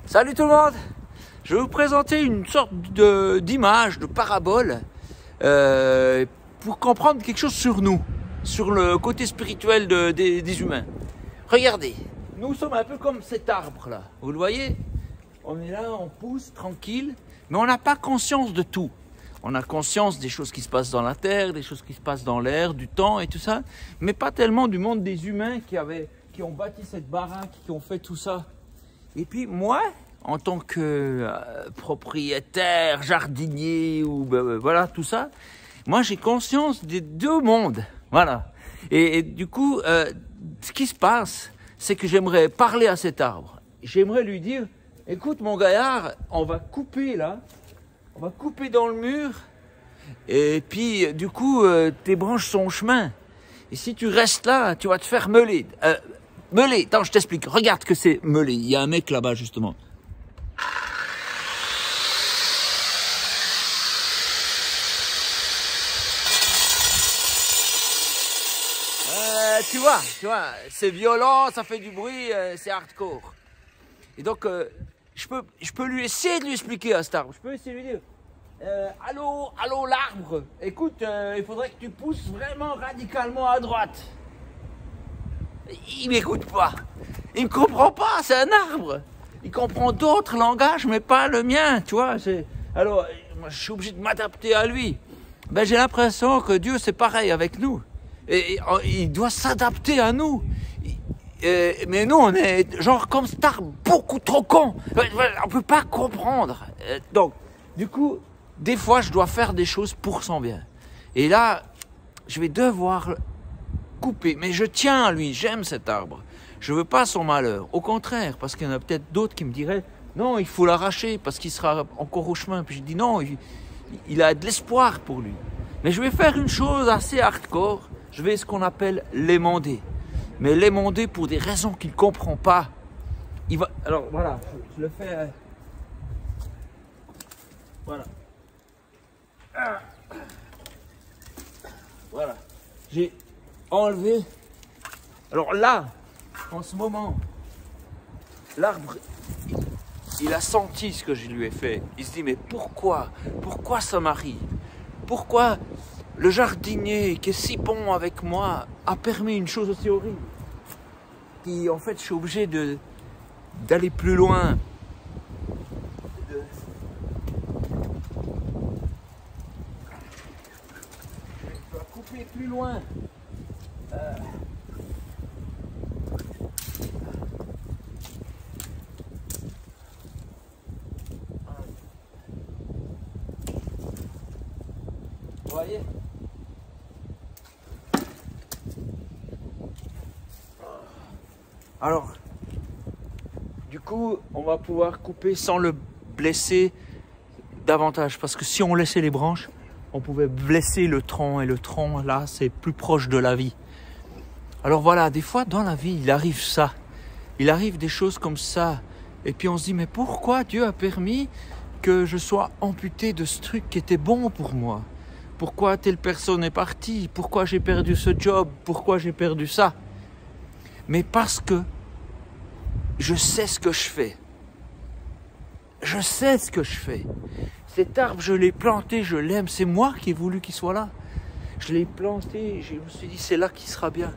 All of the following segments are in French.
Salut tout le monde. Je vais vous présenter une sorte d'image, de parabole pour comprendre quelque chose sur nous, sur le côté spirituel des humains. Regardez, nous sommes un peu comme cet arbre là, vous le voyez? On est là, on pousse tranquille, mais on n'a pas conscience de tout. On a conscience des choses qui se passent dans la terre, des choses qui se passent dans l'air, du temps et tout ça, mais pas tellement du monde des humains qui ont bâti cette baraque, qui ont fait tout ça. Et puis moi, en tant que propriétaire, jardinier, ou voilà, tout ça, moi j'ai conscience des deux mondes, voilà. Et du coup, ce qui se passe, c'est que j'aimerais parler à cet arbre. J'aimerais lui dire, écoute mon gaillard, on va couper là, on va couper dans le mur, et puis du coup, tes branches sont au chemin. Et si tu restes là, tu vas te faire meuler. Meuler, attends, je t'explique. Regarde ce que c'est meuler. Il y a un mec là-bas, justement. Tu vois, c'est violent, ça fait du bruit, c'est hardcore. Et donc, je peux lui essayer de lui expliquer à cet arbre. Je peux essayer de lui dire, allô l'arbre, écoute, il faudrait que tu pousses vraiment radicalement à droite. Il m'écoute pas. Il me comprend pas, c'est un arbre. Il comprend d'autres langages, mais pas le mien, tu vois. Alors, moi, je suis obligé de m'adapter à lui. Ben, j'ai l'impression que Dieu, c'est pareil avec nous. Et il doit s'adapter à nous. Mais nous, on est genre comme cet arbre, beaucoup trop con. On peut pas comprendre. Donc, du coup, des fois, je dois faire des choses pour son bien. Et là, je vais devoir couper. Mais je tiens à lui, j'aime cet arbre. Je veux pas son malheur. Au contraire, parce qu'il y en a peut-être d'autres qui me diraient, non, il faut l'arracher parce qu'il sera encore au chemin. Puis je dis non, il a de l'espoir pour lui. Mais je vais faire une chose assez hardcore. Je vais ce qu'on appelle l'émonder. Mais l'émonder pour des raisons qu'il ne comprend pas. Alors voilà, je le fais. Voilà. Voilà. J'ai enlevé. Alors là, en ce moment, l'arbre, il a senti ce que je lui ai fait. Il se dit, mais pourquoi ça m'arrive? Pourquoi le jardinier qui est si bon avec moi a permis une chose aussi horrible? Puis en fait, je suis obligé d'aller plus loin. Je dois couper plus loin. Vous voyez? Alors, du coup, on va pouvoir couper sans le blesser davantage. Parce que si on laissait les branches, on pouvait blesser le tronc. Et le tronc, là, c'est plus proche de la vie. Alors voilà, des fois, dans la vie, il arrive ça. Il arrive des choses comme ça. Et puis on se dit, mais pourquoi Dieu a permis que je sois amputé de ce truc qui était bon pour moi? Pourquoi telle personne est partie? Pourquoi j'ai perdu ce job? Pourquoi j'ai perdu ça? Mais parce que je sais ce que je fais. Je sais ce que je fais. Cet arbre, je l'ai planté, je l'aime. C'est moi qui ai voulu qu'il soit là. Je l'ai planté, je me suis dit, c'est là qu'il sera bien.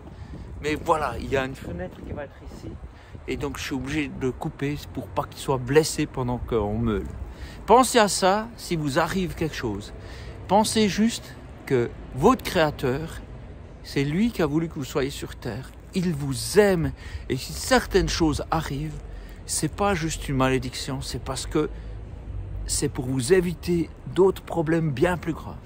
Mais voilà, il y a une fenêtre qui va être ici. Et donc, je suis obligé de le couper pour pas qu'il soit blessé pendant qu'on meule. Pensez à ça si vous arrive quelque chose. Pensez juste que votre Créateur, c'est lui qui a voulu que vous soyez sur terre. Il vous aime. Et si certaines choses arrivent, c'est pas juste une malédiction, c'est parce que c'est pour vous éviter d'autres problèmes bien plus graves.